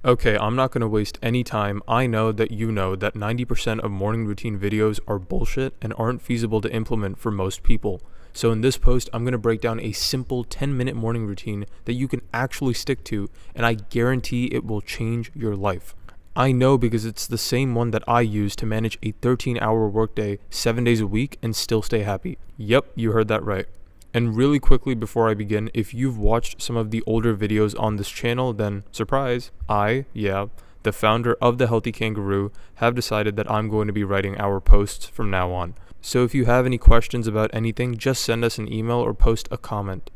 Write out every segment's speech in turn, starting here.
Okay, I'm not going to waste any time. I know that you know that 90% of morning routine videos are bullshit and aren't feasible to implement for most people. So in this post, I'm going to break down a simple 10-minute morning routine that you can actually stick to, and I guarantee it will change your life. I know because it's the same one that I use to manage a 13-hour workday 7 days a week and still stay happy. Yep, you heard that right. And really quickly before I begin, if you've watched some of the older videos on this channel, then surprise, the founder of the Healthy Kangaroo, have decided that I'm going to be writing our posts from now on. So if you have any questions about anything, just send us an email or post a comment.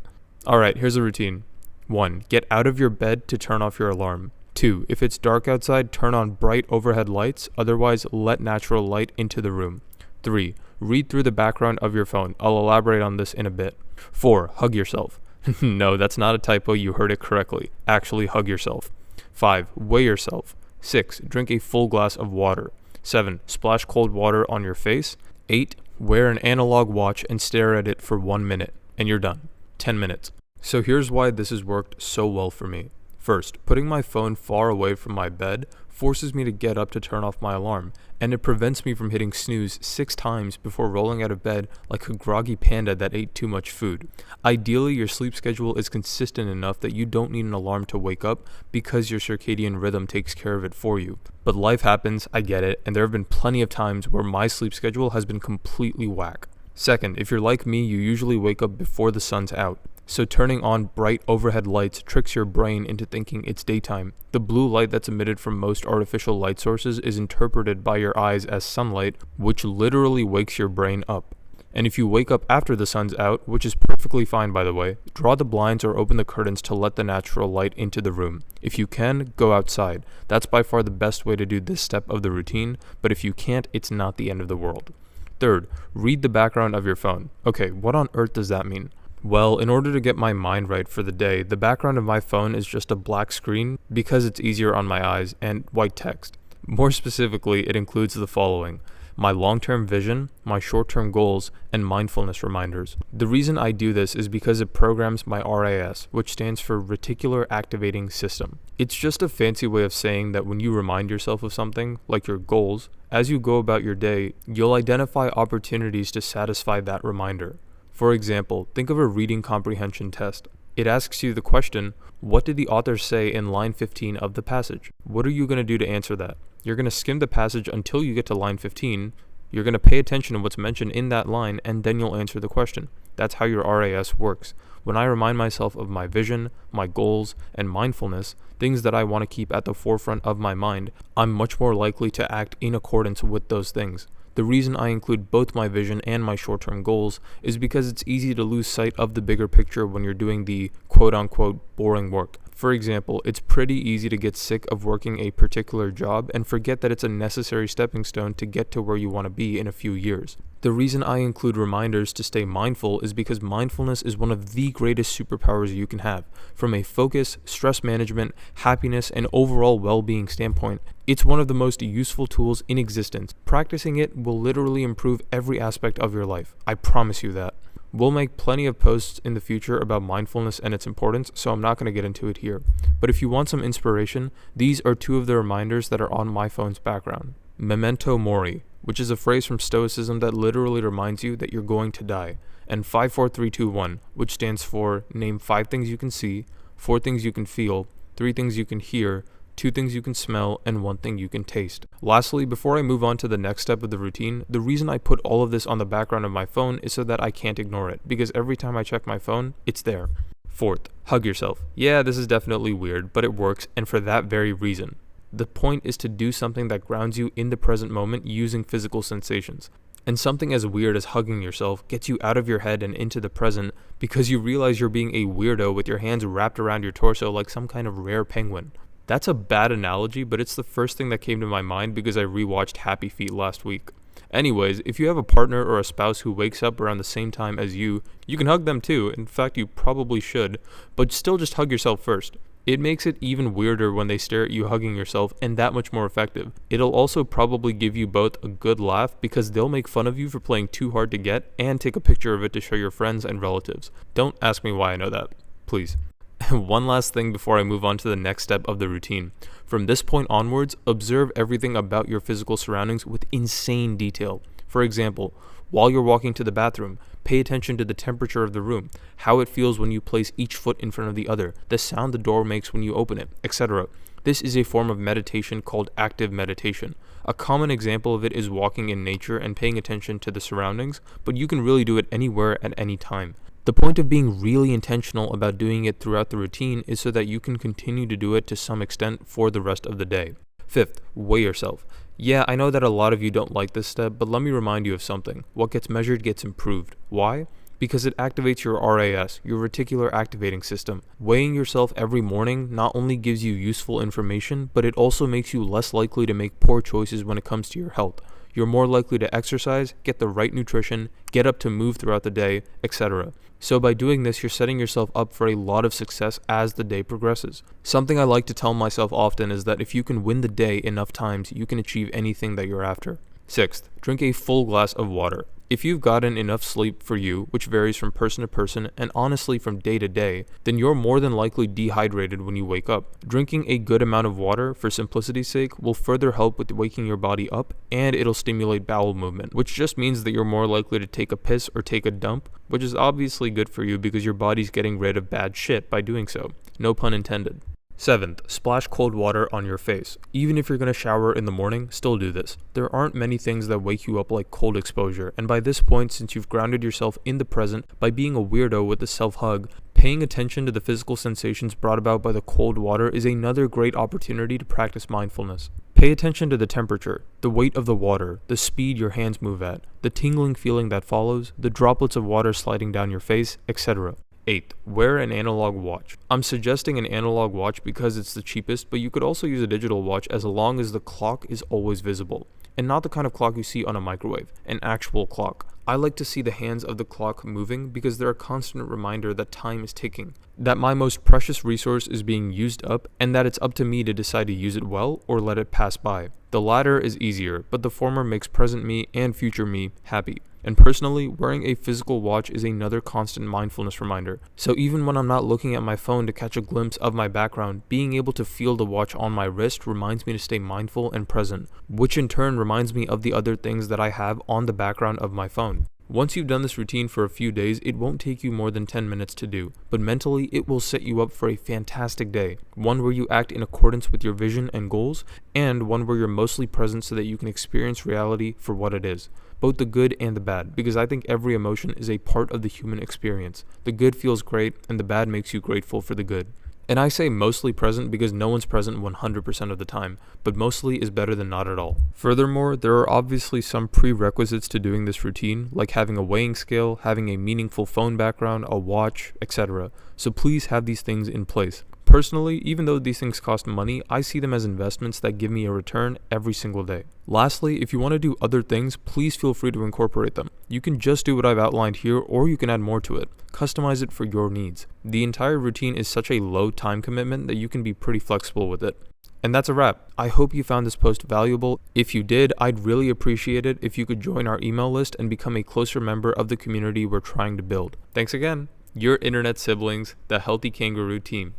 Alright, here's a routine. 1. Get out of your bed to turn off your alarm. 2. If it's dark outside, turn on bright overhead lights, otherwise let natural light into the room. 3. Read through the background of your phone. I'll elaborate on this in a bit. 4. Hug yourself. No, that's not a typo, you heard it correctly. Actually hug yourself. 5. Weigh yourself. 6. Drink a full glass of water. 7. Splash cold water on your face. 8. Wear an analog watch and stare at it for 1 minute. And you're done. 10 minutes. So here's why this has worked so well for me. First, putting my phone far away from my bed forces me to get up to turn off my alarm, and it prevents me from hitting snooze 6 times before rolling out of bed like a groggy panda that ate too much food. Ideally, your sleep schedule is consistent enough that you don't need an alarm to wake up because your circadian rhythm takes care of it for you. But life happens, I get it, and there have been plenty of times where my sleep schedule has been completely whack. Second, if you're like me, you usually wake up before the sun's out. So turning on bright overhead lights tricks your brain into thinking it's daytime. The blue light that's emitted from most artificial light sources is interpreted by your eyes as sunlight, which literally wakes your brain up. And if you wake up after the sun's out, which is perfectly fine by the way, draw the blinds or open the curtains to let the natural light into the room. If you can, go outside. That's by far the best way to do this step of the routine, but if you can't, it's not the end of the world. Third, read the background of your phone. Okay, what on earth does that mean? Well, in order to get my mind right for the day, the background of my phone is just a black screen because it's easier on my eyes and white text. More specifically, it includes the following: my long-term vision, my short-term goals, and mindfulness reminders. The reason I do this is because it programs my RAS, which stands for Reticular Activating System. It's just a fancy way of saying that when you remind yourself of something, like your goals, as you go about your day, you'll identify opportunities to satisfy that reminder. For example, think of a reading comprehension test. It asks you the question, what did the author say in line 15 of the passage? What are you going to do to answer that? You're going to skim the passage until you get to line 15, you're going to pay attention to what's mentioned in that line, and then you'll answer the question. That's how your RAS works. When I remind myself of my vision, my goals, and mindfulness, things that I want to keep at the forefront of my mind, I'm much more likely to act in accordance with those things. The reason I include both my vision and my short-term goals is because it's easy to lose sight of the bigger picture when you're doing the quote-unquote boring work. For example, it's pretty easy to get sick of working a particular job and forget that it's a necessary stepping stone to get to where you want to be in a few years. The reason I include reminders to stay mindful is because mindfulness is one of the greatest superpowers you can have. From a focus, stress management, happiness, and overall well-being standpoint, it's one of the most useful tools in existence. Practicing it will literally improve every aspect of your life. I promise you that. We'll make plenty of posts in the future about mindfulness and its importance, so I'm not going to get into it here. But if you want some inspiration, these are 2 of the reminders that are on my phone's background. Memento mori, which is a phrase from Stoicism that literally reminds you that you're going to die, and 5, 4, 3, 2, 1, which stands for name 5 things you can see, 4 things you can feel, 3 things you can hear, 2 things you can smell, and 1 thing you can taste. Lastly, before I move on to the next step of the routine, the reason I put all of this on the background of my phone is so that I can't ignore it, because every time I check my phone, it's there. Fourth, hug yourself. Yeah, this is definitely weird, but it works, and for that very reason. The point is to do something that grounds you in the present moment using physical sensations. And something as weird as hugging yourself gets you out of your head and into the present because you realize you're being a weirdo with your hands wrapped around your torso like some kind of rare penguin. That's a bad analogy, but it's the first thing that came to my mind because I rewatched Happy Feet last week. Anyways, if you have a partner or a spouse who wakes up around the same time as you can hug them too. In fact, you probably should, but still just hug yourself first. It makes it even weirder when they stare at you hugging yourself, and that much more effective. It'll also probably give you both a good laugh because they'll make fun of you for playing too hard to get and take a picture of it to show your friends and relatives. Don't ask me why I know that, please. And one last thing before I move on to the next step of the routine. From this point onwards, observe everything about your physical surroundings with insane detail. For example, while you're walking to the bathroom, pay attention to the temperature of the room, how it feels when you place each foot in front of the other, the sound the door makes when you open it, etc. This is a form of meditation called active meditation. A common example of it is walking in nature and paying attention to the surroundings, but you can really do it anywhere at any time. The point of being really intentional about doing it throughout the routine is so that you can continue to do it to some extent for the rest of the day. Fifth, weigh yourself. Yeah, I know that a lot of you don't like this step, but let me remind you of something. What gets measured gets improved. Why? Because it activates your RAS, your reticular activating system. Weighing yourself every morning not only gives you useful information, but it also makes you less likely to make poor choices when it comes to your health. You're more likely to exercise, get the right nutrition, get up to move throughout the day, etc. So by doing this, you're setting yourself up for a lot of success as the day progresses. Something I like to tell myself often is that if you can win the day enough times, you can achieve anything that you're after. Sixth, drink a full glass of water. If you've gotten enough sleep for you, which varies from person to person and honestly from day to day, then you're more than likely dehydrated when you wake up. Drinking a good amount of water, for simplicity's sake, will further help with waking your body up, and it'll stimulate bowel movement, which just means that you're more likely to take a piss or take a dump, which is obviously good for you because your body's getting rid of bad shit by doing so. No pun intended. Seventh, splash cold water on your face. Even if you're going to shower in the morning, still do this. There aren't many things that wake you up like cold exposure, and by this point, since you've grounded yourself in the present by being a weirdo with the self-hug, paying attention to the physical sensations brought about by the cold water is another great opportunity to practice mindfulness. Pay attention to the temperature, the weight of the water, the speed your hands move at, the tingling feeling that follows, the droplets of water sliding down your face, etc. 8. Wear an analog watch. I'm suggesting an analog watch because it's the cheapest, but you could also use a digital watch as long as the clock is always visible. And not the kind of clock you see on a microwave, an actual clock. I like to see the hands of the clock moving because they're a constant reminder that time is ticking, that my most precious resource is being used up, and that it's up to me to decide to use it well or let it pass by. The latter is easier, but the former makes present me and future me happy. And personally, wearing a physical watch is another constant mindfulness reminder. So even when I'm not looking at my phone to catch a glimpse of my background, being able to feel the watch on my wrist reminds me to stay mindful and present, which in turn reminds me of the other things that I have on the background of my phone. Once you've done this routine for a few days, it won't take you more than 10 minutes to do, but mentally it will set you up for a fantastic day, one where you act in accordance with your vision and goals, and one where you're mostly present so that you can experience reality for what it is, both the good and the bad, because I think every emotion is a part of the human experience. The good feels great, and the bad makes you grateful for the good. And I say mostly present because no one's present 100% of the time, but mostly is better than not at all. Furthermore, there are obviously some prerequisites to doing this routine, like having a weighing scale, having a meaningful phone background, a watch, etc. So please have these things in place. Personally, even though these things cost money, I see them as investments that give me a return every single day. Lastly, if you want to do other things, please feel free to incorporate them. You can just do what I've outlined here, or you can add more to it. Customize it for your needs. The entire routine is such a low time commitment that you can be pretty flexible with it. And that's a wrap. I hope you found this post valuable. If you did, I'd really appreciate it if you could join our email list and become a closer member of the community we're trying to build. Thanks again. Your internet siblings, the Healthy Kangaroo team.